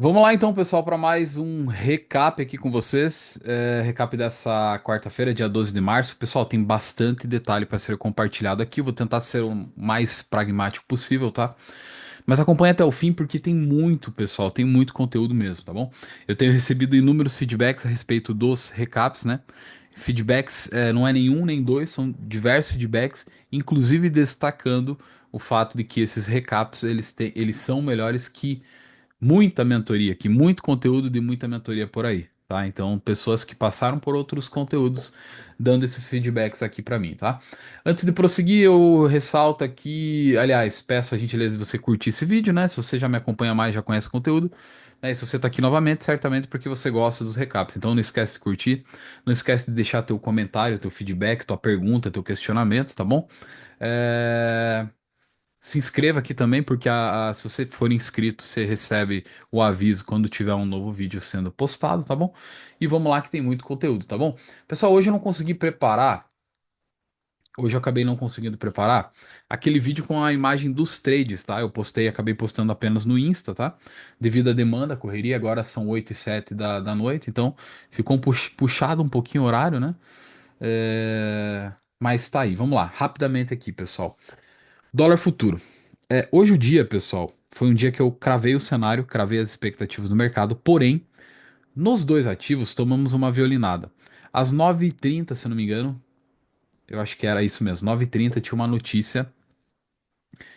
Vamos lá então, pessoal, para mais um recap aqui com vocês. Recap dessa quarta-feira, dia 12 de março. Pessoal, tem bastante detalhe para ser compartilhado aqui. Vou tentar ser o mais pragmático possível, tá? Mas acompanhe até o fim porque tem muito, pessoal, tem muito conteúdo mesmo, tá bom? Eu tenho recebido inúmeros feedbacks a respeito dos recaps, né? Feedbacks não é nenhum nem dois, são diversos feedbacks, inclusive destacando o fato de que esses recaps eles são melhores que muita mentoria aqui, muito conteúdo de muita mentoria por aí, tá? Então, pessoas que passaram por outros conteúdos dando esses feedbacks aqui pra mim, tá? Antes de prosseguir, eu ressalto aqui, aliás, peço a gentileza de você curtir esse vídeo, né? Se você já me acompanha mais, já conhece o conteúdo, né? E se você tá aqui novamente, certamente porque você gosta dos recaps. Então, não esquece de curtir, não esquece de deixar teu comentário, teu feedback, tua pergunta, teu questionamento, tá bom? É... Se inscreva aqui também, porque se você for inscrito, você recebe o aviso quando tiver um novo vídeo sendo postado, tá bom? E vamos lá que tem muito conteúdo, tá bom? Pessoal, hoje eu não consegui preparar, hoje eu acabei não conseguindo preparar aquele vídeo com a imagem dos trades, tá? Eu postei, acabei postando apenas no Insta, tá? Devido à demanda, correria, agora são 8 e 7 da noite, então ficou puxado um pouquinho o horário, né? Mas tá aí, vamos lá, rapidamente aqui, pessoal. Dólar futuro. Hoje o dia, pessoal, foi um dia que eu cravei o cenário, cravei as expectativas do mercado, porém, nos dois ativos tomamos uma violinada. Às 9h30, se eu não me engano, eu acho que era isso mesmo, 9h30 tinha uma notícia,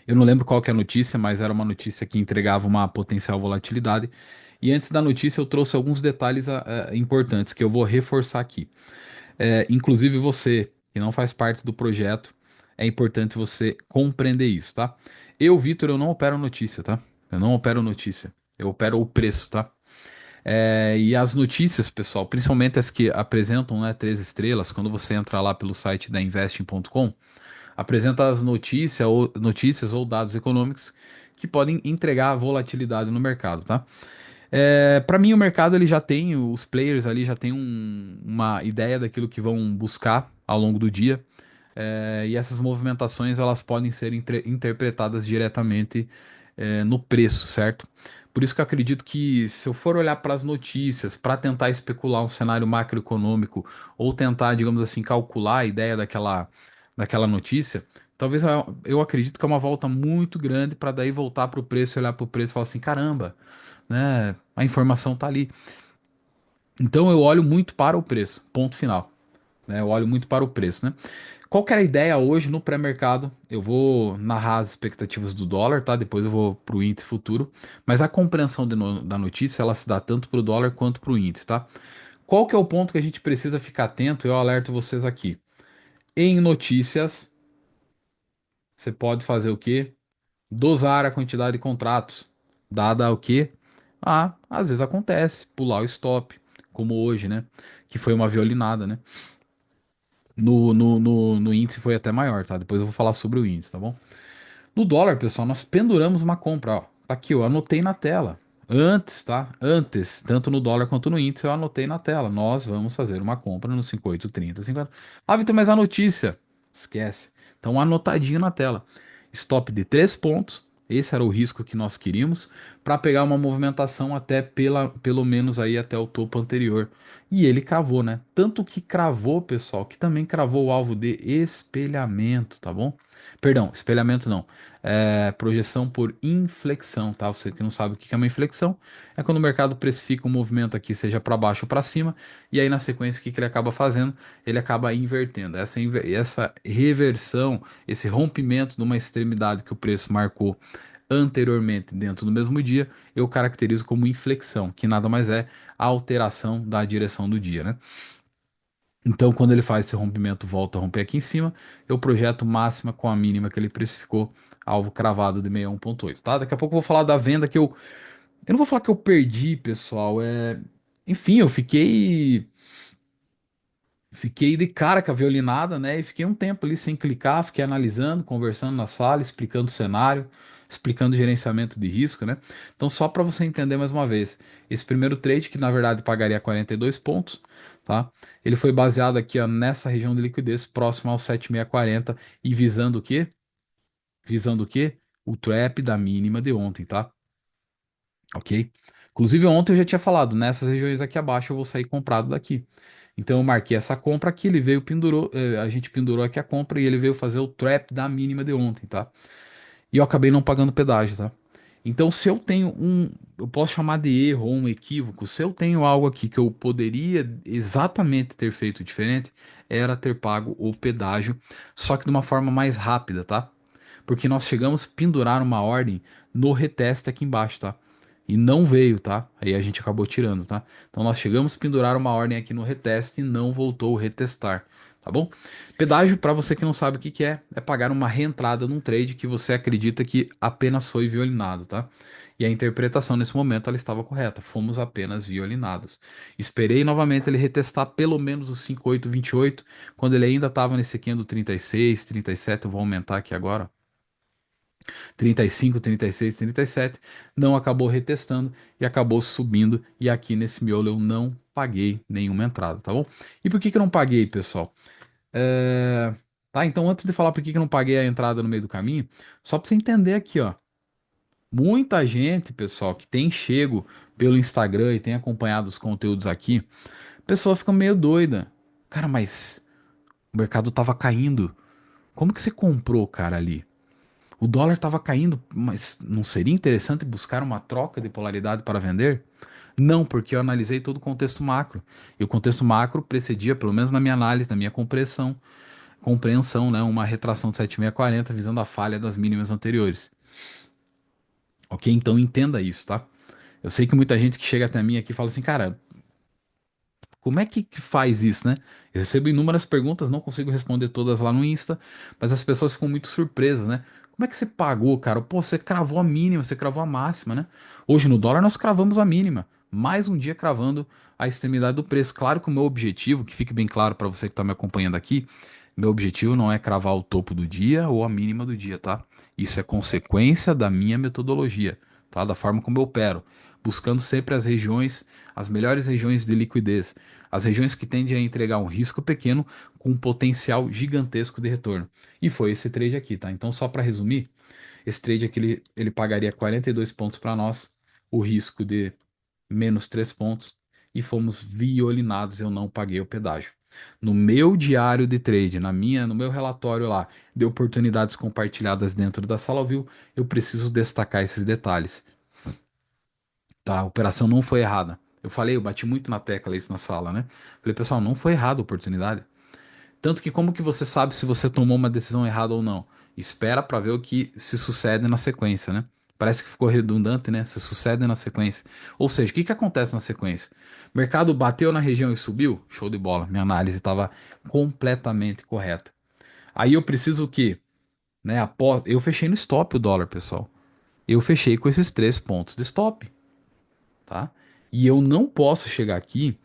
eu não lembro qual que é a notícia, mas era uma notícia que entregava uma potencial volatilidade, e antes da notícia eu trouxe alguns detalhes importantes que eu vou reforçar aqui. Inclusive você, que não faz parte do projeto, é importante você compreender isso, tá? Eu, Vitor, eu não opero notícia, tá? Eu não opero notícia. Eu opero o preço, tá? E as notícias, pessoal, principalmente as que apresentam, né, 3 estrelas, quando você entra lá pelo site da investing.com, apresenta as notícias ou dados econômicos que podem entregar volatilidade no mercado, tá? Para mim, o mercado ele já tem, os players ali já tem uma ideia daquilo que vão buscar ao longo do dia. E essas movimentações elas podem ser interpretadas diretamente no preço, certo? Por isso que eu acredito que se eu for olhar para as notícias, para tentar especular um cenário macroeconômico ou tentar, digamos assim, calcular a ideia daquela notícia, talvez eu acredito que é uma volta muito grande para daí voltar para o preço, olhar para o preço e falar assim, caramba, né? A informação tá ali. Então eu olho muito para o preço, ponto final. Né? Eu olho muito para o preço, né? Qual que era a ideia hoje no pré-mercado? Eu vou narrar as expectativas do dólar, tá? Depois eu vou para o índice futuro. Mas a compreensão da notícia, ela se dá tanto para o dólar quanto para o índice, tá? Qual que é o ponto que a gente precisa ficar atento? Eu alerto vocês aqui. Em notícias, você pode fazer o quê? Dosar a quantidade de contratos. Dada o quê? Às vezes acontece, pular o stop, como hoje, né? Que foi uma violinada, né? No índice foi até maior, tá? Depois eu vou falar sobre o índice, tá bom? No dólar, pessoal, nós penduramos uma compra, ó. Tá aqui, eu anotei na tela. Antes, tá? Antes, tanto no dólar quanto no índice, eu anotei na tela. Nós vamos fazer uma compra no 58,30, 50. Ah, Vitor, mas a notícia? Esquece. Então, anotadinho na tela. Stop de 3 pontos. Esse era o risco que nós queríamos para pegar uma movimentação até pelo menos aí até o topo anterior. E ele cravou, né? Tanto que cravou, pessoal, que também cravou o alvo de espelhamento, tá bom? Perdão, espelhamento não. Projeção por inflexão, tá? Você que não sabe o que é uma inflexão, é quando o mercado precifica um movimento aqui, seja para baixo ou para cima, e aí na sequência o que ele acaba fazendo? Ele acaba invertendo. Essa reversão, esse rompimento de uma extremidade que o preço marcou anteriormente dentro do mesmo dia, eu caracterizo como inflexão, que nada mais é a alteração da direção do dia, né? Então, quando ele faz esse rompimento, volta a romper aqui em cima, eu projeto máxima com a mínima que ele precificou, alvo cravado de 61,8, tá? Daqui a pouco eu vou falar da venda que eu não vou falar que eu perdi, pessoal, enfim, eu fiquei de cara com a violinada, né? E fiquei um tempo ali sem clicar, fiquei analisando, conversando na sala, explicando o cenário, explicando o gerenciamento de risco, né? Então, só para você entender mais uma vez, esse primeiro trade, que na verdade pagaria 42 pontos, tá? Ele foi baseado aqui, ó, nessa região de liquidez, próximo ao 7,640 e visando o quê? Visando o quê? O trap da mínima de ontem, tá? Ok? Inclusive, ontem eu já tinha falado, nessas regiões aqui abaixo eu vou sair comprado daqui. Então eu marquei essa compra aqui, ele veio, pendurou, a gente pendurou aqui a compra e ele veio fazer o trap da mínima de ontem, tá? E eu acabei não pagando pedágio, tá? Então, se eu tenho eu posso chamar de erro ou um equívoco, se eu tenho algo aqui que eu poderia exatamente ter feito diferente, era ter pago o pedágio, só que de uma forma mais rápida, tá? Porque nós chegamos a pendurar uma ordem no reteste aqui embaixo, tá? E não veio, tá? Aí a gente acabou tirando, tá? Então nós chegamos a pendurar uma ordem aqui no reteste e não voltou o retestar, tá bom? Pedágio, para você que não sabe o que que é pagar uma reentrada num trade que você acredita que apenas foi violinado, tá? E a interpretação nesse momento ela estava correta, fomos apenas violinados. Esperei novamente ele retestar pelo menos o 5828, quando ele ainda estava nesse aqui do 36, 37, eu vou aumentar aqui agora, 35, 36, 37, não acabou retestando e acabou subindo. E aqui nesse miolo eu não paguei nenhuma entrada, tá bom? E por que que eu não paguei, pessoal? Tá, então antes de falar por que que eu não paguei a entrada no meio do caminho, só pra você entender aqui, ó. Muita gente, pessoal, que tem chego pelo Instagram e tem acompanhado os conteúdos aqui, a pessoa fica meio doida. Cara, mas o mercado tava caindo. Como que você comprou, cara, ali? O dólar estava caindo, mas não seria interessante buscar uma troca de polaridade para vender? Não, porque eu analisei todo o contexto macro. E o contexto macro precedia, pelo menos na minha análise, na minha compreensão, né, uma retração de 7,640 visando a falha das mínimas anteriores. Ok? Então entenda isso, tá? Eu sei que muita gente que chega até mim aqui fala assim, cara, como é que faz isso, né? Eu recebo inúmeras perguntas, não consigo responder todas lá no Insta, mas as pessoas ficam muito surpresas, né? Como é que você pagou, cara? Pô, você cravou a mínima, você cravou a máxima, né? Hoje no dólar nós cravamos a mínima. Mais um dia cravando a extremidade do preço. Claro que o meu objetivo, que fique bem claro para você que está me acompanhando aqui, meu objetivo não é cravar o topo do dia ou a mínima do dia, tá? Isso é consequência da minha metodologia, tá? Da forma como eu opero, buscando sempre as regiões, as melhores regiões de liquidez, as regiões que tendem a entregar um risco pequeno com um potencial gigantesco de retorno. E foi esse trade aqui, tá? Então, só para resumir, esse trade aqui ele pagaria 42 pontos para nós, o risco de menos 3 pontos, e fomos violinados, eu não paguei o pedágio. No meu diário de trade, no meu relatório lá de oportunidades compartilhadas dentro da sala ao vivo, eu preciso destacar esses detalhes. Tá, a operação não foi errada. Eu falei, eu bati muito na tecla isso na sala, né? Falei, pessoal, não foi errada a oportunidade. Tanto que como que você sabe se você tomou uma decisão errada ou não? Espera para ver o que se sucede na sequência, né? Parece que ficou redundante, né? Se sucede na sequência. Ou seja, o que que acontece na sequência? O mercado bateu na região e subiu? Show de bola. Minha análise estava completamente correta. Aí eu preciso o quê? Né? Eu fechei no stop o dólar, pessoal. Eu fechei com esses 3 pontos de stop, tá? E eu não posso chegar aqui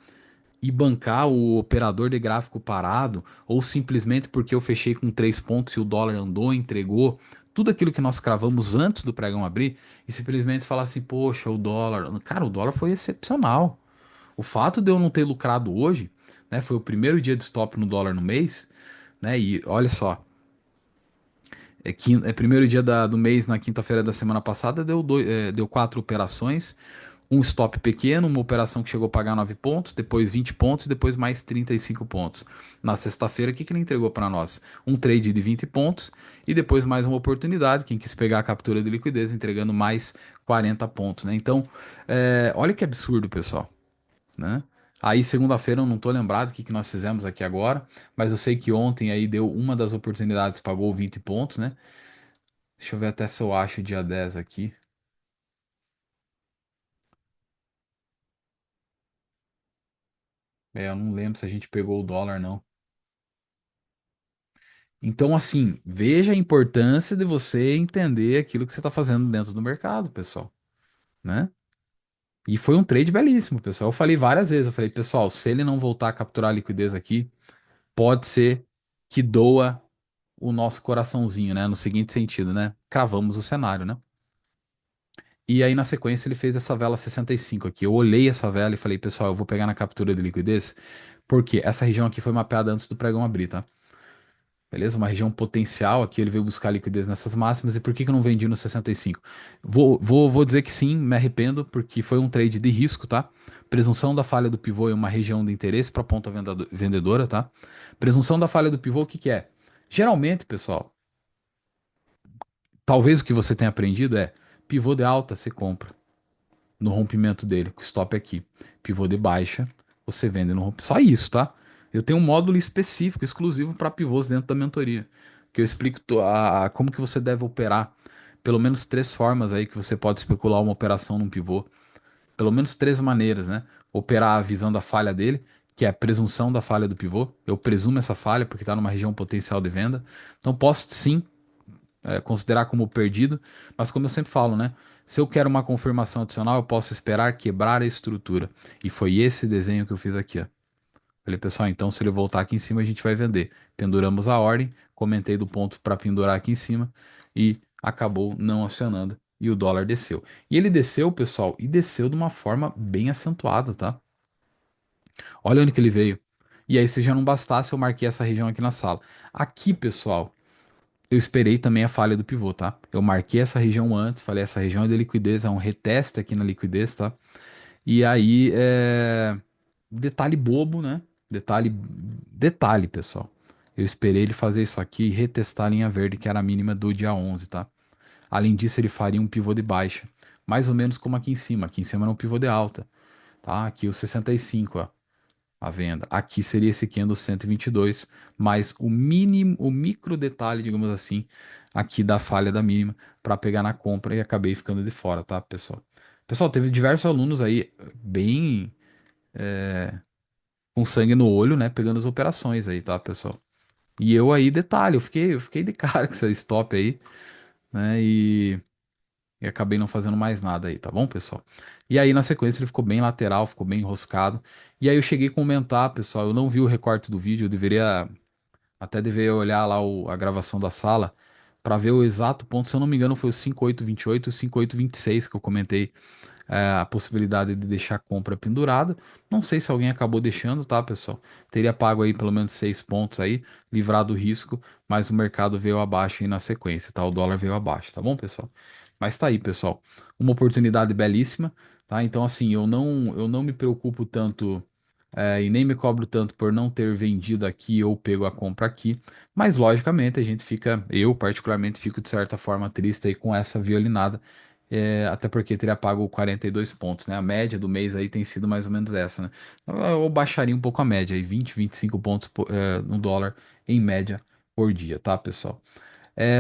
e bancar o operador de gráfico parado, ou simplesmente porque eu fechei com 3 pontos e o dólar andou, entregou tudo aquilo que nós cravamos antes do pregão abrir, e simplesmente falar assim, poxa, o dólar. Cara, o dólar foi excepcional. O fato de eu não ter lucrado hoje, né? Foi o primeiro dia de stop no dólar no mês, né? E olha só. Primeiro dia do mês, na quinta-feira da semana passada, deu 4 operações, um stop pequeno, uma operação que chegou a pagar 9 pontos, depois 20 pontos e depois mais 35 pontos. Na sexta-feira, o que que ele entregou para nós? Um trade de 20 pontos e depois mais uma oportunidade, quem quis pegar a captura de liquidez, entregando mais 40 pontos, né? Então, olha que absurdo, pessoal, né? Aí, segunda-feira, eu não tô lembrado o que que nós fizemos aqui agora, mas eu sei que ontem aí deu uma das oportunidades, pagou 20 pontos, né? Deixa eu ver até se eu acho o dia 10 aqui. Eu não lembro se a gente pegou o dólar, não. Então, assim, veja a importância de você entender aquilo que você está fazendo dentro do mercado, pessoal, né? E foi um trade belíssimo, pessoal. Eu falei várias vezes, eu falei, pessoal, se ele não voltar a capturar a liquidez aqui, pode ser que doa o nosso coraçãozinho, né? No seguinte sentido, né? Cravamos o cenário, né? E aí, na sequência, ele fez essa vela 65 aqui. Eu olhei essa vela e falei, pessoal, eu vou pegar na captura de liquidez, porque essa região aqui foi mapeada antes do pregão abrir, tá? Beleza? Uma região potencial. Aqui ele veio buscar liquidez nessas máximas. E por que que eu não vendi no 65? Vou dizer que sim, me arrependo, porque foi um trade de risco, tá? Presunção da falha do pivô em uma região de interesse para a ponta vendedora, tá? Presunção da falha do pivô, o que que é? Geralmente, pessoal, talvez o que você tenha aprendido é pivô de alta, você compra no rompimento dele, o stop aqui. Pivô de baixa, você vende no rompimento. Só isso, tá? Eu tenho um módulo específico, exclusivo para pivôs dentro da mentoria, que eu explico como que você deve operar. Pelo menos três formas aí que você pode especular uma operação num pivô. Pelo menos três maneiras, né? Operar visando a falha dele, que é a presunção da falha do pivô. Eu presumo essa falha porque está numa região potencial de venda. Então posso sim considerar como perdido, mas como eu sempre falo, né? Se eu quero uma confirmação adicional, eu posso esperar quebrar a estrutura. E foi esse desenho que eu fiz aqui, ó. Falei, pessoal, então se ele voltar aqui em cima, a gente vai vender. Penduramos a ordem, comentei do ponto para pendurar aqui em cima e acabou não acionando. E o dólar desceu. E ele desceu, pessoal, e desceu de uma forma bem acentuada, tá? Olha onde que ele veio. E aí, se já não bastasse, eu marquei essa região aqui na sala. Aqui, pessoal, eu esperei também a falha do pivô, tá? Eu marquei essa região antes, falei, essa região é de liquidez, é um reteste aqui na liquidez, tá? E aí, detalhe bobo, né? Detalhe, pessoal. Eu esperei ele fazer isso aqui e retestar a linha verde, que era a mínima do dia 11, tá? Além disso, ele faria um pivô de baixa, mais ou menos como aqui em cima. Aqui em cima era um pivô de alta, tá? Aqui o 65, ó a venda. Aqui seria esse candle 122, mais o mínimo, o micro detalhe, digamos assim, aqui da falha da mínima para pegar na compra e acabei ficando de fora, tá, pessoal? Pessoal, teve diversos alunos aí bem com sangue no olho, né, pegando as operações aí, tá, pessoal? E eu aí, detalhe, eu fiquei de cara com essa stop aí, né, e acabei não fazendo mais nada aí, tá bom, pessoal? E aí, na sequência, ele ficou bem lateral, ficou bem enroscado. E aí eu cheguei a comentar, pessoal, eu não vi o recorte do vídeo, eu deveria olhar lá a gravação da sala para ver o exato ponto. Se eu não me engano, foi o 5828 e o 5826 que eu comentei a possibilidade de deixar a compra pendurada. Não sei se alguém acabou deixando, tá, pessoal? Teria pago aí pelo menos 6 pontos aí, livrado o risco, mas o mercado veio abaixo aí na sequência, tá? O dólar veio abaixo, tá bom, pessoal? Mas tá aí, pessoal. Uma oportunidade belíssima, tá? Então, assim, eu não me preocupo tanto. E nem me cobro tanto por não ter vendido aqui ou pego a compra aqui, mas logicamente a gente fica, eu particularmente fico de certa forma triste aí com essa violinada, até porque teria pago 42 pontos, né? A média do mês aí tem sido mais ou menos essa, né? Eu baixaria um pouco a média aí, 20, 25 pontos no dólar em média por dia, tá, pessoal?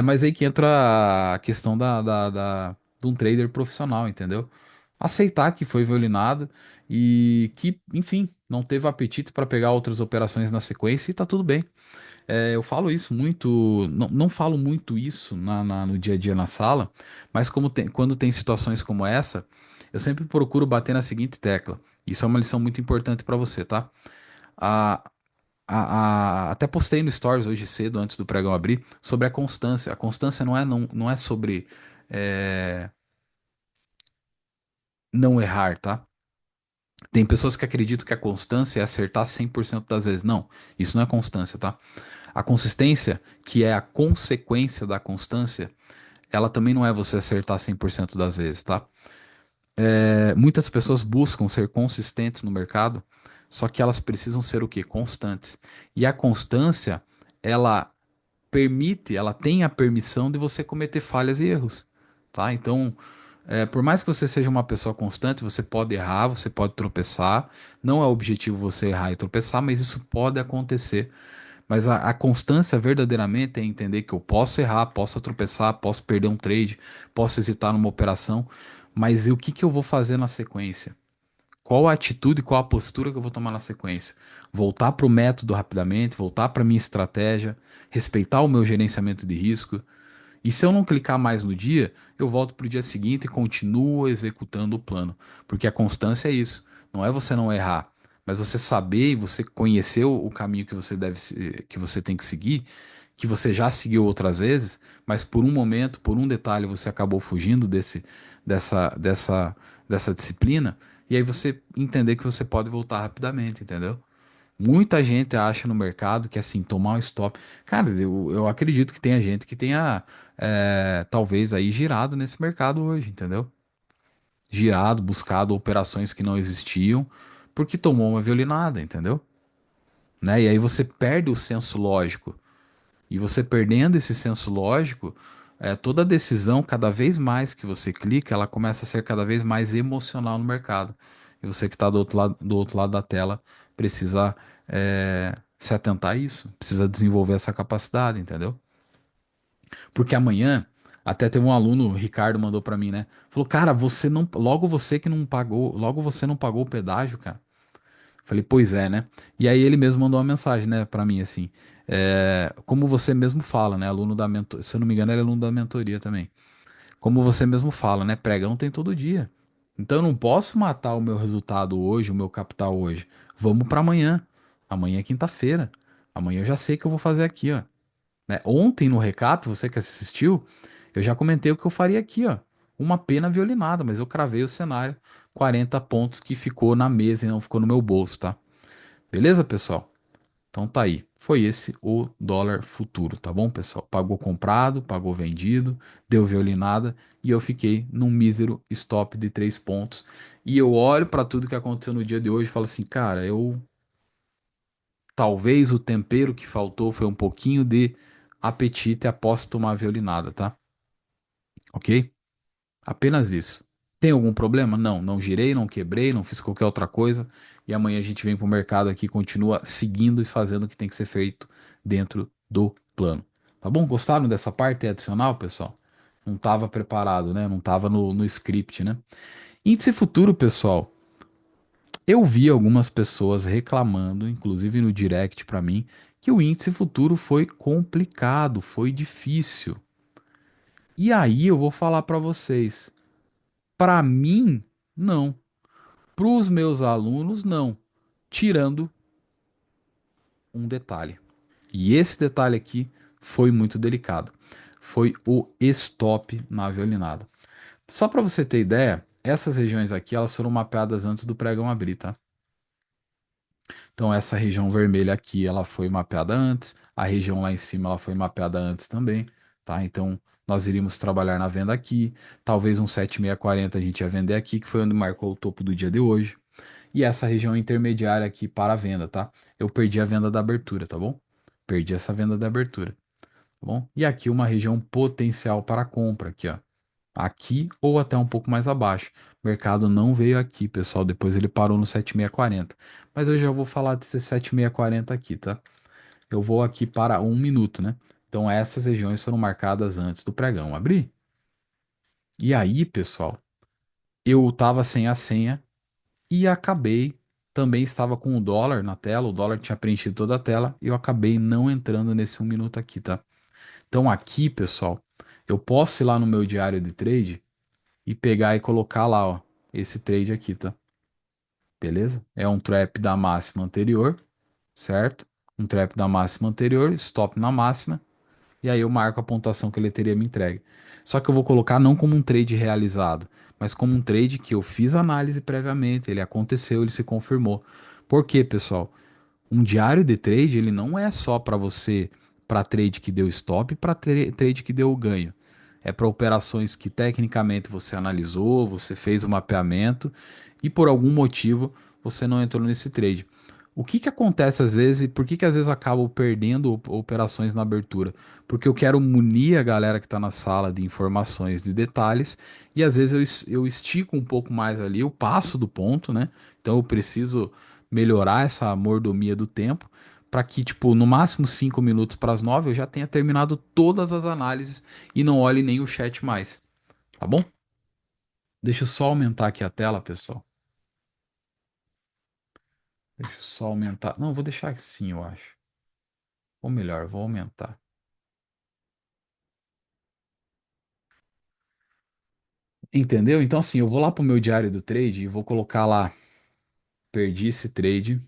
Mas aí que entra a questão de um trader profissional, entendeu? Aceitar que foi violinado e que, enfim, não teve apetite para pegar outras operações na sequência e tá tudo bem. Eu falo isso muito, não falo muito isso no dia a dia na sala, mas quando tem situações como essa, eu sempre procuro bater na seguinte tecla. Isso é uma lição muito importante para você, tá? A, até postei no Stories hoje cedo, antes do pregão abrir, sobre a constância. A constância não é sobre é, não errar, tá? Tem pessoas que acreditam que a constância é acertar 100% das vezes. Não, isso não é constância, tá? A consistência, que é a consequência da constância, ela também não é você acertar 100% das vezes, tá? Muitas pessoas buscam ser consistentes no mercado, só que elas precisam ser o quê? Constantes. E a constância, ela ela tem a permissão de você cometer falhas e erros, tá? Então, por mais que você seja uma pessoa constante, você pode errar, você pode tropeçar. Não é objetivo você errar e tropeçar, mas isso pode acontecer. Mas a constância verdadeiramente é entender que eu posso errar, posso tropeçar, posso perder um trade, posso hesitar numa operação, mas e o que que eu vou fazer na sequência? Qual a atitude, qual a postura que eu vou tomar na sequência? Voltar para o método rapidamente, voltar para minha estratégia, respeitar o meu gerenciamento de risco. E se eu não clicar mais no dia, eu volto para o dia seguinte e continuo executando o plano. Porque a constância é isso. Não é você não errar, mas você saber e você conhecer o caminho que você que você tem que seguir, que você já seguiu outras vezes, mas por um momento, por um detalhe, você acabou fugindo dessa, dessa, dessa disciplina, e aí você entender que você pode voltar rapidamente, entendeu? Muita gente acha no mercado que assim, tomar um stop. Cara, eu acredito que tenha gente que tenha talvez aí girado nesse mercado hoje, entendeu? Girado, buscado operações que não existiam, porque tomou uma violinada, entendeu? Né? E aí você perde o senso lógico. E você perdendo esse senso lógico, toda decisão, cada vez mais que você clica, ela começa a ser cada vez mais emocional no mercado. E você que está do outro lado da tela precisa se atentar a isso, precisa desenvolver essa capacidade, entendeu? Porque amanhã, até teve um aluno, o Ricardo mandou para mim, né? Falou, cara, você não, logo você que não pagou, logo você não pagou o pedágio, cara. Falei, pois é, né? E aí ele mesmo mandou uma mensagem, né, pra mim, assim, como você mesmo fala, né, aluno da mentoria, se eu não me engano, ele é aluno da mentoria também. Como você mesmo fala, né, pregão tem todo dia. Então eu não posso matar o meu resultado hoje, o meu capital hoje. Vamos pra amanhã. Amanhã é quinta-feira. Amanhã eu já sei o que eu vou fazer aqui, ó. Né? Ontem no recap, você que assistiu, eu já comentei o que eu faria aqui, ó. Uma pena violinada, mas eu cravei o cenário. 40 pontos que ficou na mesa e não ficou no meu bolso, tá? Beleza, pessoal? Então tá aí. Foi esse o dólar futuro, tá bom, pessoal? Pagou comprado, pagou vendido, deu violinada e eu fiquei num mísero stop de 3 pontos. E eu olho para tudo que aconteceu no dia de hoje e falo assim, cara, eu talvez o tempero que faltou foi um pouquinho de apetite após tomar a violinada, tá? Ok? Apenas isso. Tem algum problema? Não, não girei, não quebrei, não fiz qualquer outra coisa. E amanhã a gente vem pro mercado aqui, e continua seguindo e fazendo o que tem que ser feito dentro do plano. Tá bom? Gostaram dessa parte adicional, pessoal? Não estava preparado, né? Não estava no script, né? Índice futuro, pessoal. Eu vi algumas pessoas reclamando, inclusive no direct para mim, que o índice futuro foi complicado, foi difícil. E aí eu vou falar para vocês. Para mim, não. Para os meus alunos, não. Tirando um detalhe. E esse detalhe aqui foi muito delicado. Foi o stop na violinada. Só para você ter ideia, essas regiões aqui elas foram mapeadas antes do pregão abrir, tá? Então essa região vermelha aqui ela foi mapeada antes, a região lá em cima ela foi mapeada antes também, tá? Então nós iríamos trabalhar na venda aqui, talvez um 7640 a gente ia vender aqui, que foi onde marcou o topo do dia de hoje. E essa região intermediária aqui para a venda, tá? Eu perdi a venda da abertura, tá bom? Perdi essa venda da abertura, tá bom? E aqui uma região potencial para compra, aqui, ó. Aqui ou até um pouco mais abaixo. O mercado não veio aqui, pessoal. Depois ele parou no 7640. Mas eu já vou falar desse 7640 aqui, tá? Eu vou aqui para um minuto, né? Então essas regiões foram marcadas antes do pregão abrir. E aí, pessoal, eu tava sem a senha e acabei, também estava com o dólar na tela, o dólar tinha preenchido toda a tela e eu acabei não entrando nesse um minuto aqui, tá? Então aqui, pessoal, eu posso ir lá no meu diário de trade e pegar e colocar lá, ó, esse trade aqui, tá? Beleza? É um trap da máxima anterior, certo? Um trap da máxima anterior, stop na máxima, e aí eu marco a pontuação que ele teria me entregue. Só que eu vou colocar não como um trade realizado, mas como um trade que eu fiz análise previamente, ele aconteceu, ele se confirmou. Por quê, pessoal? Um diário de trade, ele não é só para você, para trade que deu stop, para trade que deu ganho. É para operações que tecnicamente você analisou, você fez o mapeamento e por algum motivo você não entrou nesse trade. O que que acontece às vezes e por que que às vezes eu acabo perdendo operações na abertura? Porque eu quero munir a galera que está na sala de informações, de detalhes, e às vezes eu estico um pouco mais ali, eu passo do ponto, né? Então eu preciso melhorar essa mordomia do tempo para que, tipo, no máximo 5 minutos para as 9 eu já tenha terminado todas as análises e não olhe nem o chat mais, tá bom? Deixa eu só aumentar aqui a tela, pessoal. Deixa eu só aumentar. Não, vou deixar assim, eu acho. Ou melhor, vou aumentar. Entendeu? Então, assim, eu vou lá pro meu diário do trade e vou colocar lá, perdi esse trade.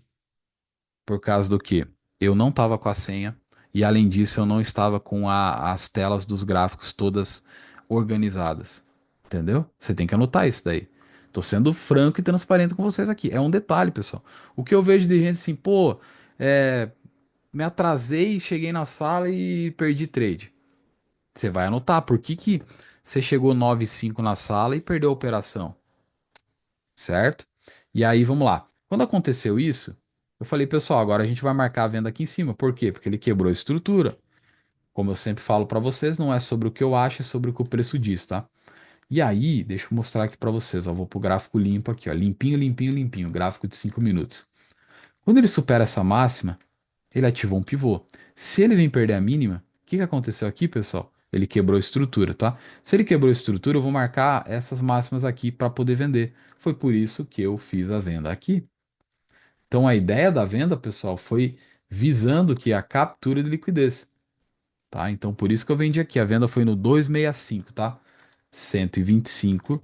Por causa do que eu não estava com a senha e além disso eu não estava com as telas dos gráficos todas organizadas. Entendeu? Você tem que anotar isso daí. Tô sendo franco e transparente com vocês aqui. É um detalhe, pessoal. O que eu vejo de gente assim, pô, Me atrasei, cheguei na sala e perdi trade. Você vai anotar por que que você chegou 9,5 na sala e perdeu a operação, certo? E aí, vamos lá. Quando aconteceu isso, eu falei, pessoal, agora a gente vai marcar a venda aqui em cima. Por quê? Porque ele quebrou a estrutura. Como eu sempre falo para vocês, não é sobre o que eu acho, é sobre o que o preço diz, tá? E aí, deixa eu mostrar aqui para vocês, ó, vou pro gráfico limpo aqui, ó, limpinho, limpinho, limpinho, gráfico de 5 minutos. Quando ele supera essa máxima, ele ativou um pivô. Se ele vem perder a mínima, o que que aconteceu aqui, pessoal? Ele quebrou a estrutura, tá? Se ele quebrou a estrutura, eu vou marcar essas máximas aqui para poder vender. Foi por isso que eu fiz a venda aqui. Então a ideia da venda, pessoal, foi visando que a captura de liquidez, tá? Então por isso que eu vendi aqui. A venda foi no 265, tá? 125,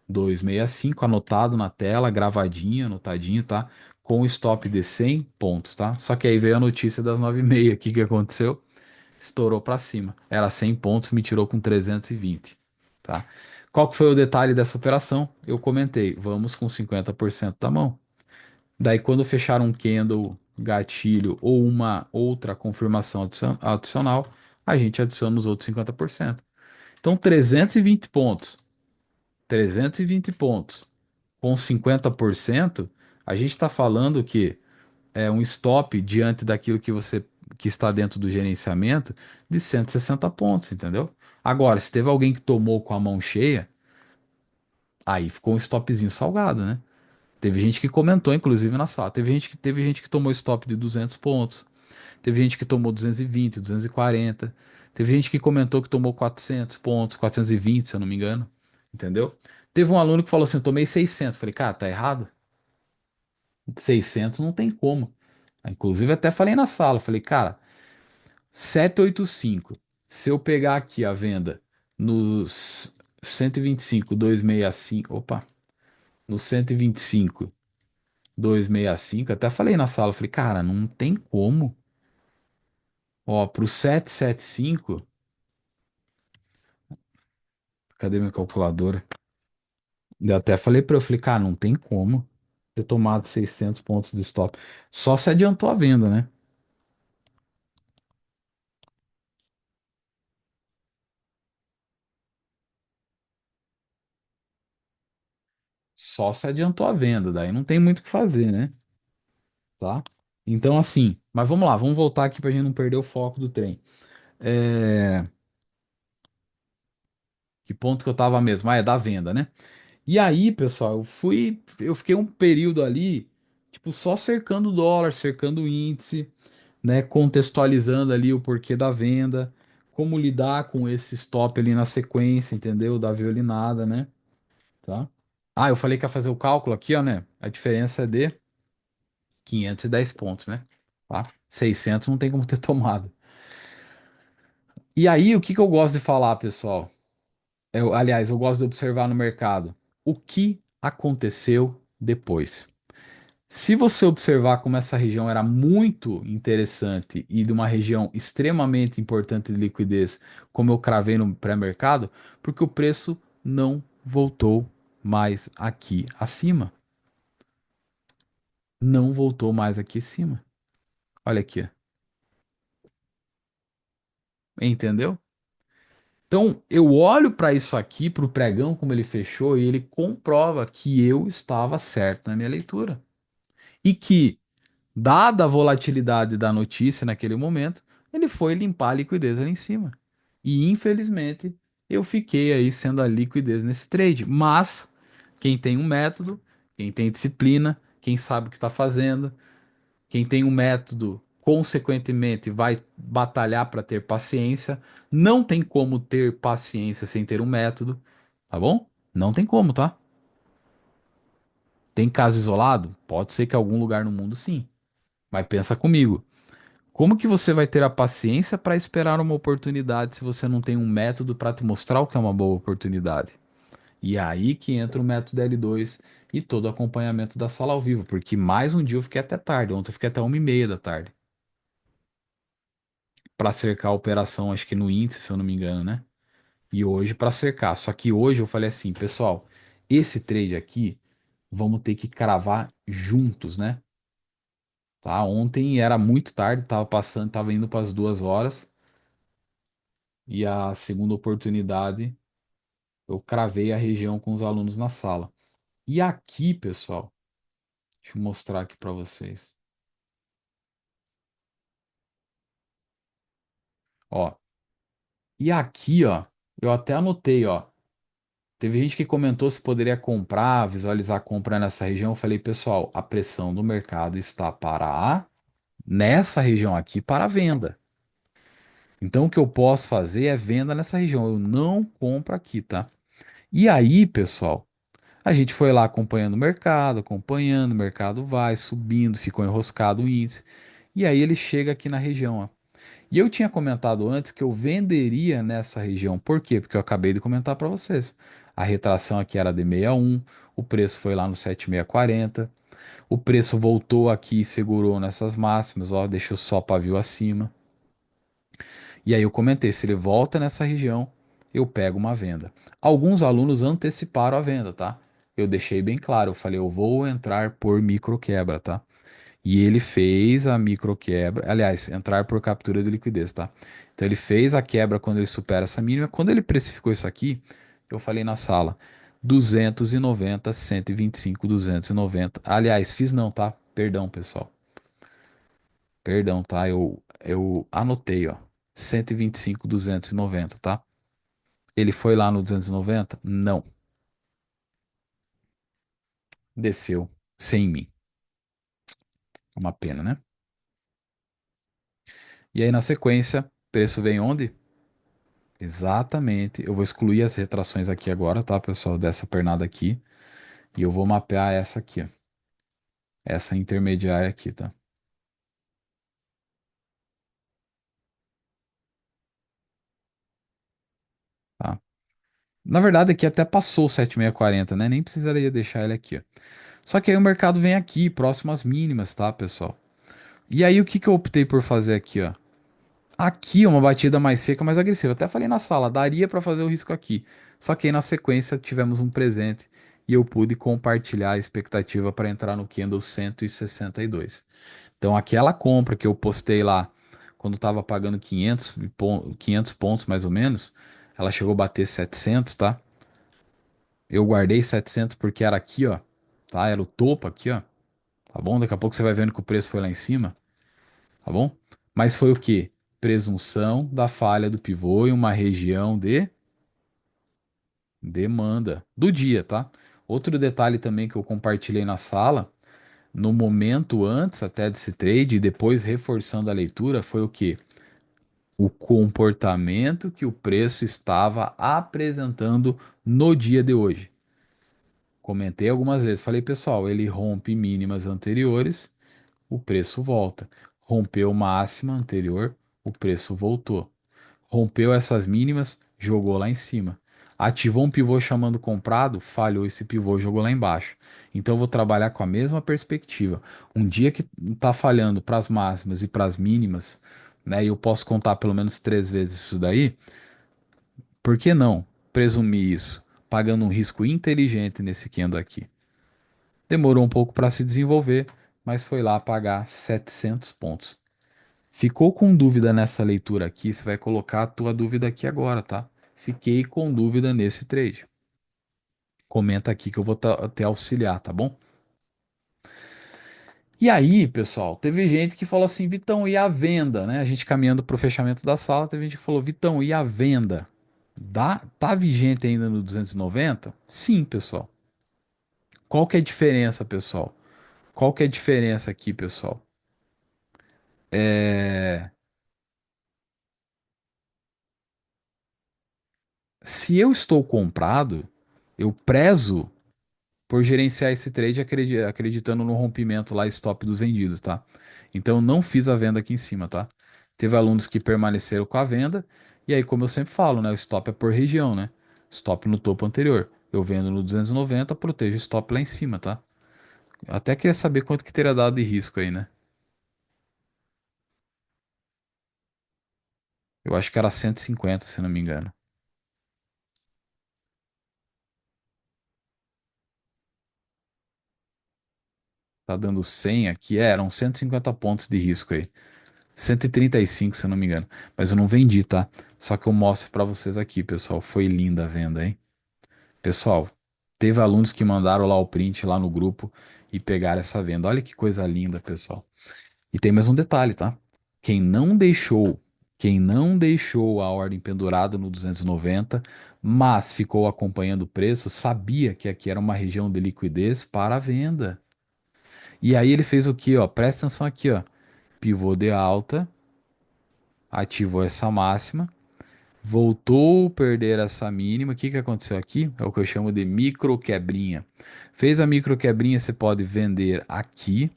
265 anotado na tela, gravadinho, anotadinho, tá? Com o stop de 100 pontos, tá? Só que aí veio a notícia das 9:30. O que que aconteceu? Estourou para cima. Era 100 pontos, me tirou com 320, tá? Qual que foi o detalhe dessa operação? Eu comentei, vamos com 50% da mão. Daí quando fechar um candle, gatilho ou uma outra confirmação adicional, a gente adiciona os outros 50%. Então 320 pontos. 320 pontos com 50%, a gente está falando que é um stop diante daquilo que está dentro do gerenciamento de 160 pontos, entendeu? Agora, se teve alguém que tomou com a mão cheia, aí ficou um stopzinho salgado, né? Teve gente que comentou, inclusive, na sala. Teve gente que tomou stop de 200 pontos. Teve gente que tomou 220, 240. Teve gente que comentou que tomou 400 pontos, 420, se eu não me engano. Entendeu? Teve um aluno que falou assim: eu tomei 600. Falei, cara, tá errado. 600 não tem como. Inclusive, até falei na sala: falei, cara, 785. Se eu pegar aqui a venda nos 125, 265. Opa, nos 125, 265. Até falei na sala: falei, cara, não tem como. Ó, pro 775. Cadê minha calculadora? Eu até falei pra eu, falei, cara, não tem como ter tomado 600 pontos de stop. Só se adiantou a venda, né? Só se adiantou a venda, daí não tem muito o que fazer, né? Tá? Então, assim, mas vamos lá, vamos voltar aqui pra gente não perder o foco do trem. É... Que ponto que eu tava mesmo? Ah, é da venda, né? E aí, pessoal, eu fiquei um período ali, tipo, só cercando o dólar, cercando o índice, né, contextualizando ali o porquê da venda, como lidar com esse stop ali na sequência, entendeu? Da violinada, né? Tá? Ah, eu falei que ia fazer o cálculo aqui, ó, né? A diferença é de 510 pontos, né? Tá? 600 não tem como ter tomado. E aí, o que que eu gosto de falar, pessoal? Aliás, eu gosto de observar no mercado o que aconteceu depois. Se você observar como essa região era muito interessante e de uma região extremamente importante de liquidez, como eu cravei no pré-mercado, porque o preço não voltou mais aqui acima. Não voltou mais aqui acima. Olha aqui, ó. Entendeu? Então, eu olho para isso aqui, para o pregão, como ele fechou, e ele comprova que eu estava certo na minha leitura. E que, dada a volatilidade da notícia naquele momento, ele foi limpar a liquidez ali em cima. E infelizmente eu fiquei aí sendo a liquidez nesse trade. Mas quem tem um método, quem tem disciplina, quem sabe o que está fazendo, quem tem um método, consequentemente, vai batalhar para ter paciência. Não tem como ter paciência sem ter um método, tá bom? Não tem como, tá? Tem caso isolado? Pode ser que em algum lugar no mundo sim. Mas pensa comigo. Como que você vai ter a paciência para esperar uma oportunidade se você não tem um método para te mostrar o que é uma boa oportunidade? E é aí que entra o método L2 e todo o acompanhamento da sala ao vivo, porque mais um dia eu fiquei até tarde, ontem eu fiquei até 1:30 da tarde para cercar a operação, acho que no índice, se eu não me engano, né? E hoje para cercar. Só que hoje eu falei assim, pessoal, esse trade aqui vamos ter que cravar juntos, né? tá? Ontem era muito tarde, tava passando, tava indo para as 2 horas e a segunda oportunidade eu cravei a região com os alunos na sala. E aqui, pessoal, deixa eu mostrar aqui para vocês. Ó, e aqui, ó, eu até anotei, ó. Teve gente que comentou se poderia comprar, visualizar a compra nessa região. Eu falei, pessoal, a pressão do mercado está nessa região aqui para venda. Então, o que eu posso fazer é venda nessa região. Eu não compro aqui, tá? E aí, pessoal, a gente foi lá acompanhando, o mercado vai subindo, ficou enroscado o índice. E aí ele chega aqui na região, ó. E eu tinha comentado antes que eu venderia nessa região. Por quê? Porque eu acabei de comentar para vocês. A retração aqui era de 61, o preço foi lá no 7640, o preço voltou aqui e segurou nessas máximas, ó, deixou só pavio acima. E aí eu comentei, se ele volta nessa região, eu pego uma venda. Alguns alunos anteciparam a venda, tá? Eu deixei bem claro, eu falei, eu vou entrar por micro quebra, tá? E ele fez a micro quebra, aliás, entrar por captura de liquidez, tá? Então ele fez a quebra quando ele supera essa mínima. Quando ele precificou isso aqui, eu falei na sala, 290, 125, 290. Aliás, fiz não, tá? Perdão, pessoal. Perdão, tá? Eu anotei, ó. 125, 290, tá? Ele foi lá no 290? Não. Desceu. Sem mim. Uma pena, né? E aí, na sequência, preço vem onde? Exatamente. Eu vou excluir as retrações aqui agora, tá, pessoal? Dessa pernada aqui. E eu vou mapear essa aqui, ó. Essa intermediária aqui, tá? Tá? Na verdade, aqui até passou o 7640, né? Nem precisaria deixar ele aqui, ó. Só que aí o mercado vem aqui, próximo às mínimas, tá, pessoal? E aí, o que que eu optei por fazer aqui, ó? Aqui é uma batida mais seca, mais agressiva. Até falei na sala, daria para fazer o risco aqui. Só que aí na sequência tivemos um presente e eu pude compartilhar a expectativa para entrar no candle 162. Então aquela compra que eu postei lá quando estava pagando 500 pontos mais ou menos, ela chegou a bater 700, tá? Eu guardei 700 porque era aqui, ó, tá? Era o topo aqui, ó. Tá bom? Daqui a pouco você vai vendo que o preço foi lá em cima. Tá bom? Mas foi o quê? Presunção da falha do pivô em uma região de demanda do dia, tá? Outro detalhe também que eu compartilhei na sala, no momento antes até desse trade e depois reforçando a leitura, foi o quê? O comportamento que o preço estava apresentando no dia de hoje. Comentei algumas vezes, falei, pessoal, ele rompe mínimas anteriores, o preço volta. Rompeu máxima anterior, o preço voltou. Rompeu essas mínimas, jogou lá em cima. Ativou um pivô chamando comprado, falhou esse pivô, jogou lá embaixo. Então eu vou trabalhar com a mesma perspectiva. Um dia que está falhando para as máximas e para as mínimas, né, e eu posso contar pelo menos 3 vezes isso daí, por que não presumir isso, pagando um risco inteligente nesse candle aqui? Demorou um pouco para se desenvolver, mas foi lá pagar 700 pontos. Ficou com dúvida nessa leitura aqui? Você vai colocar a tua dúvida aqui agora, tá? Fiquei com dúvida nesse trade. Comenta aqui que eu vou te auxiliar, tá bom? E aí, pessoal, teve gente que falou assim, Vitão, e a venda, né? A gente caminhando para o fechamento da sala, teve gente que falou, Vitão, e a venda? Tá vigente ainda no 290? Sim, pessoal. Qual que é a diferença, pessoal? Qual que é a diferença aqui, pessoal? É... Se eu estou comprado, eu prezo por gerenciar esse trade acreditando no rompimento lá stop dos vendidos, tá? Então eu não fiz a venda aqui em cima, tá? Teve alunos que permaneceram com a venda, e aí, como eu sempre falo, né? O stop é por região, né? Stop no topo anterior. Eu vendo no 290, protejo o stop lá em cima, tá? Até queria saber quanto que teria dado de risco aí, né? Eu acho que era 150, se não me engano. Tá dando 100 aqui, eram 150 pontos de risco aí. 135, se eu não me engano. Mas eu não vendi, tá? Só que eu mostro pra vocês aqui, pessoal. Foi linda a venda, hein? Pessoal, teve alunos que mandaram lá o print lá no grupo e pegaram essa venda. Olha que coisa linda, pessoal. E tem mais um detalhe, tá? Quem não deixou, quem não deixou a ordem pendurada no 290, mas ficou acompanhando o preço, sabia que aqui era uma região de liquidez para a venda. E aí ele fez o quê, ó? Presta atenção aqui, ó. Pivô de alta, ativou essa máxima, voltou a perder essa mínima. O que que aconteceu aqui? É o que eu chamo de micro quebrinha. Fez a micro quebrinha, você pode vender aqui,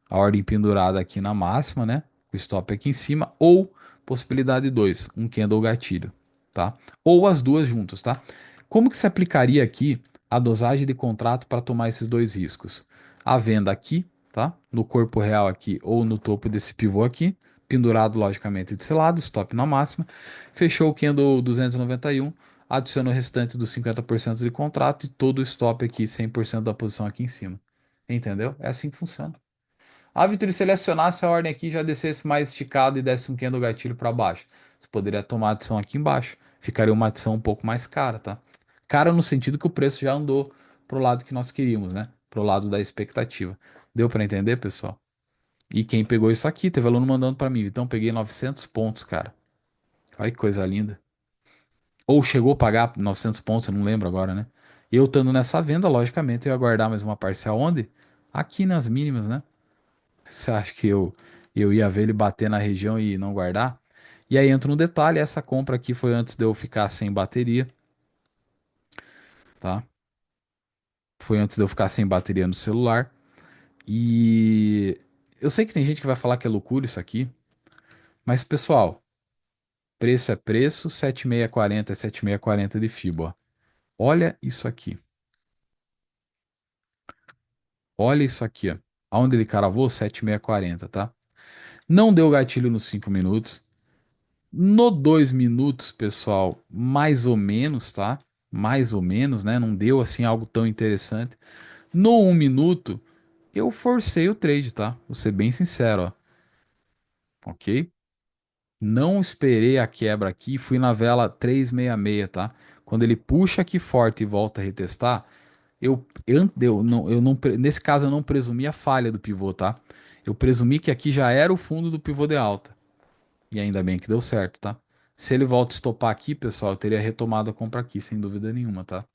a ordem pendurada aqui na máxima, né? O stop aqui em cima, ou possibilidade 2, um candle gatilho, tá? Ou as duas juntas, tá? Como que se aplicaria aqui a dosagem de contrato para tomar esses dois riscos? A venda aqui, tá? No corpo real aqui ou no topo desse pivô aqui, pendurado logicamente desse lado, stop na máxima, fechou o candle 291, adiciona o restante dos 50% de contrato e todo o stop aqui, 100% da posição aqui em cima. Entendeu? É assim que funciona. Ah, Vitor, e se selecionasse a ordem aqui, já descesse mais esticado e desse um do gatilho para baixo. Você poderia tomar a adição aqui embaixo. Ficaria uma adição um pouco mais cara, tá? Cara no sentido que o preço já andou pro lado que nós queríamos, né? Pro lado da expectativa. Deu para entender, pessoal? E quem pegou isso aqui, teve aluno mandando para mim. Então, peguei 900 pontos, cara. Olha que coisa linda. Ou chegou a pagar 900 pontos, eu não lembro agora, né? Eu estando nessa venda, logicamente, eu ia guardar mais uma parcial onde? Aqui nas mínimas, né? Você acha que eu ia ver ele bater na região e não guardar? E aí entra um detalhe, essa compra aqui foi antes de eu ficar sem bateria, tá? Foi antes de eu ficar sem bateria no celular. E eu sei que tem gente que vai falar que é loucura isso aqui, mas pessoal, preço é preço, 7640 é 7640 de Fibo, ó. Olha isso aqui. Olha isso aqui, ó. Aonde ele cravou? 7640, tá? Não deu gatilho nos 5 minutos. No 2 minutos, pessoal, mais ou menos, tá? Mais ou menos, né? Não deu assim algo tão interessante. No 1 minuto, eu forcei o trade, tá? Vou ser bem sincero, ó. Ok? Não esperei a quebra aqui, fui na vela 366, tá? Quando ele puxa aqui forte e volta a retestar, nesse caso eu não presumi a falha do pivô, tá? Eu presumi que aqui já era o fundo do pivô de alta. E ainda bem que deu certo, tá? Se ele volta a estopar aqui, pessoal, eu teria retomado a compra aqui, sem dúvida nenhuma, tá?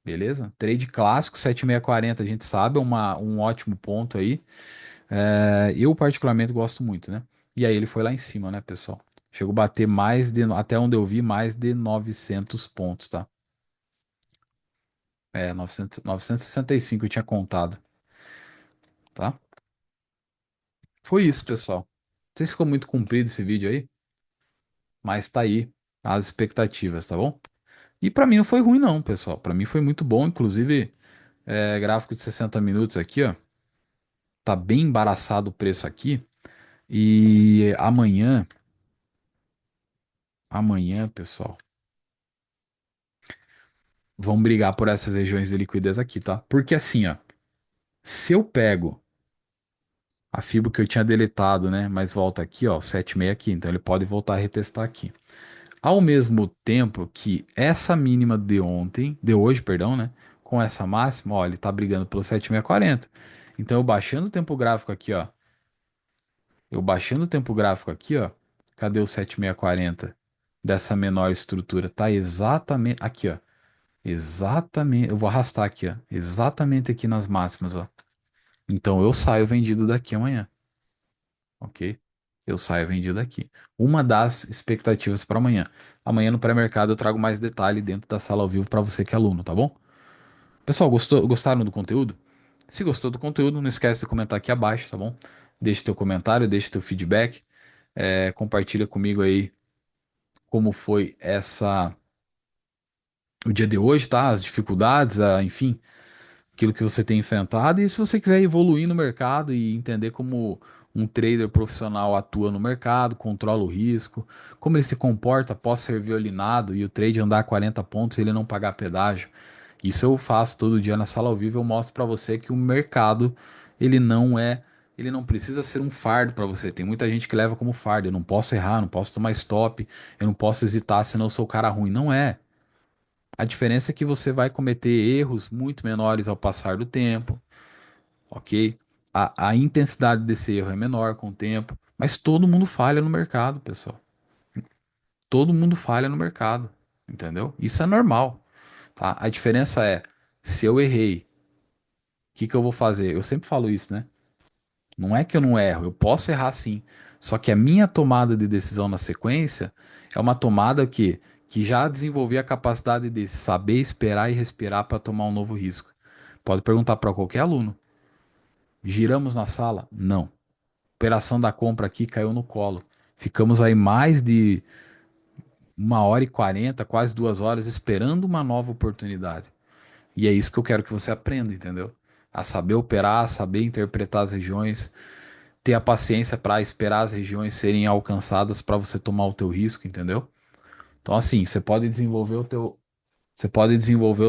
Beleza? Trade clássico, 7640, a gente sabe, é um ótimo ponto aí. Eu particularmente gosto muito, né? E aí ele foi lá em cima, né, pessoal? Chegou a bater até onde eu vi, mais de 900 pontos, tá? 965 eu tinha contado, tá? Foi isso, pessoal. Não sei se ficou muito comprido esse vídeo aí, mas tá aí as expectativas, tá bom? E pra mim não foi ruim não, pessoal. Pra mim foi muito bom, inclusive gráfico de 60 minutos aqui, ó. Tá bem embaraçado o preço aqui. E amanhã, pessoal, vão brigar por essas regiões de liquidez aqui, tá? Porque assim, ó, se eu pego a fibra que eu tinha deletado, né, mas volta aqui, ó, 7,6 aqui, então ele pode voltar a retestar aqui. Ao mesmo tempo que essa mínima de ontem, de hoje, perdão, né, com essa máxima, ó, ele tá brigando pelo 7,640. Então eu baixando o tempo gráfico aqui, ó, eu baixando o tempo gráfico aqui, ó. Cadê o 7640 dessa menor estrutura? Tá exatamente aqui, ó. Exatamente, eu vou arrastar aqui, ó. Exatamente aqui nas máximas, ó. Então eu saio vendido daqui amanhã, ok? Eu saio vendido daqui. Uma das expectativas para amanhã. Amanhã no pré-mercado eu trago mais detalhe dentro da sala ao vivo para você que é aluno, tá bom? Pessoal, gostaram do conteúdo? Se gostou do conteúdo, não esquece de comentar aqui abaixo, tá bom? Deixe teu comentário, deixe teu feedback. Compartilha comigo aí como foi o dia de hoje, tá? As dificuldades, enfim, aquilo que você tem enfrentado. E se você quiser evoluir no mercado e entender como um trader profissional atua no mercado, controla o risco, como ele se comporta após ser violinado e o trade andar 40 pontos e ele não pagar pedágio. Isso eu faço todo dia na sala ao vivo, eu mostro para você que o mercado, ele não é, ele não precisa ser um fardo para você. Tem muita gente que leva como fardo, eu não posso errar, não posso tomar stop, eu não posso hesitar, senão eu sou o cara ruim. Não é. A diferença é que você vai cometer erros muito menores ao passar do tempo, ok? A intensidade desse erro é menor com o tempo, mas todo mundo falha no mercado, pessoal. Todo mundo falha no mercado, entendeu? Isso é normal, tá? A diferença é, se eu errei, o que que eu vou fazer? Eu sempre falo isso, né? Não é que eu não erro, eu posso errar sim. Só que a minha tomada de decisão na sequência é uma tomada que já desenvolvi a capacidade de saber esperar e respirar para tomar um novo risco. Pode perguntar para qualquer aluno. Giramos na sala? Não. Operação da compra aqui caiu no colo. Ficamos aí mais de 1h40, quase 2 horas, esperando uma nova oportunidade. E é isso que eu quero que você aprenda, entendeu? A saber operar, a saber interpretar as regiões, ter a paciência para esperar as regiões serem alcançadas para você tomar o teu risco, entendeu? Então, assim, você pode desenvolver o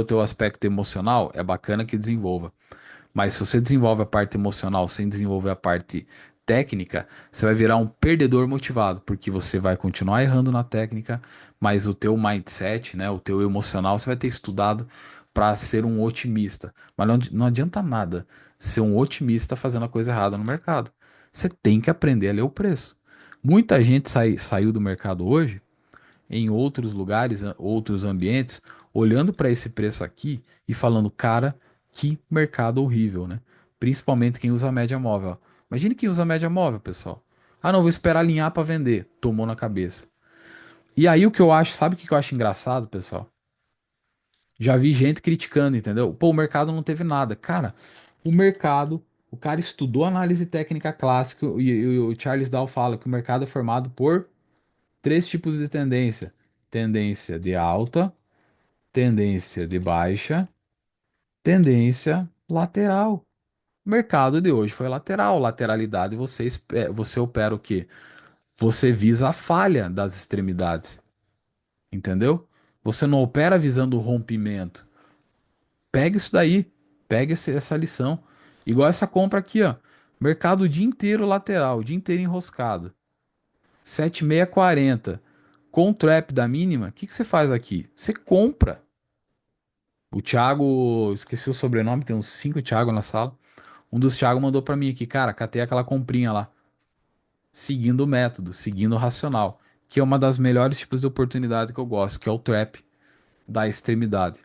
teu aspecto emocional, é bacana que desenvolva. Mas se você desenvolve a parte emocional sem desenvolver a parte técnica, você vai virar um perdedor motivado, porque você vai continuar errando na técnica, mas o teu mindset, né, o teu emocional, você vai ter estudado para ser um otimista. Mas não adianta nada ser um otimista fazendo a coisa errada no mercado. Você tem que aprender a ler o preço. Muita gente saiu do mercado hoje em outros lugares, outros ambientes, olhando para esse preço aqui e falando, cara, que mercado horrível, né? Principalmente quem usa a média móvel. Ó. Imagine quem usa a média móvel, pessoal. Ah, não, vou esperar alinhar para vender. Tomou na cabeça. E aí o que eu acho, sabe o que eu acho engraçado, pessoal? Já vi gente criticando, entendeu? Pô, o mercado não teve nada. Cara, o mercado, o cara estudou análise técnica clássica e o Charles Dow fala que o mercado é formado por três tipos de tendência: tendência de alta, tendência de baixa, tendência lateral. O mercado de hoje foi lateral. Lateralidade, você opera o quê? Você visa a falha das extremidades, entendeu? Você não opera visando o rompimento. Pega isso daí, pega essa lição. Igual essa compra aqui, ó. Mercado o dia inteiro lateral, o dia inteiro enroscado. 7640. Com o trap da mínima, o que que você faz aqui? Você compra. O Thiago, esqueci o sobrenome, tem uns 5 Thiago na sala. Um dos Thiago mandou pra mim aqui, cara, catei aquela comprinha lá, seguindo o método, seguindo o racional, que é uma das melhores tipos de oportunidade que eu gosto, que é o trap da extremidade,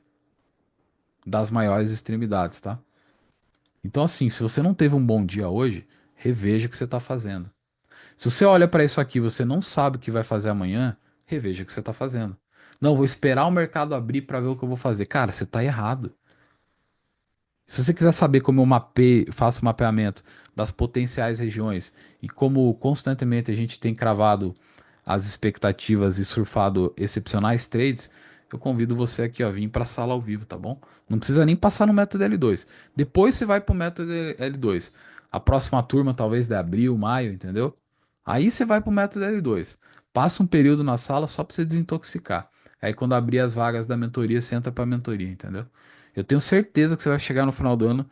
das maiores extremidades, tá? Então assim, se você não teve um bom dia hoje, reveja o que você tá fazendo. Se você olha pra isso aqui, e você não sabe o que vai fazer amanhã, reveja o que você tá fazendo. Não, vou esperar o mercado abrir pra ver o que eu vou fazer. Cara, você tá errado. Se você quiser saber como eu faço o mapeamento das potenciais regiões e como constantemente a gente tem cravado as expectativas e surfado excepcionais trades, eu convido você aqui a vir para a sala ao vivo, tá bom? Não precisa nem passar no método L2. Depois você vai para o método L2. A próxima turma, talvez de abril, maio, entendeu? Aí você vai para o método L2. Passa um período na sala só para você desintoxicar. Aí quando abrir as vagas da mentoria, você entra para a mentoria, entendeu? Eu tenho certeza que você vai chegar no final do ano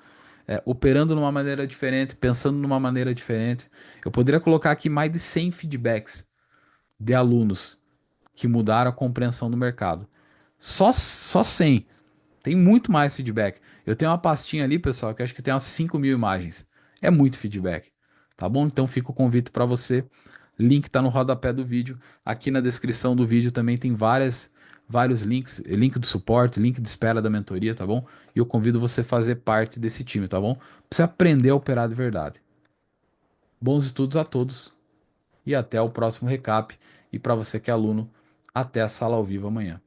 operando numa maneira diferente, pensando numa maneira diferente. Eu poderia colocar aqui mais de 100 feedbacks de alunos que mudaram a compreensão do mercado. Só 100. Tem muito mais feedback. Eu tenho uma pastinha ali, pessoal, que acho que tem umas 5.000 imagens. É muito feedback. Tá bom? Então fica o convite para você. Link tá no rodapé do vídeo. Aqui na descrição do vídeo também tem vários links, link do suporte, link de espera da mentoria, tá bom? E eu convido você a fazer parte desse time, tá bom? Pra você aprender a operar de verdade. Bons estudos a todos e até o próximo recap. E para você que é aluno, até a sala ao vivo amanhã.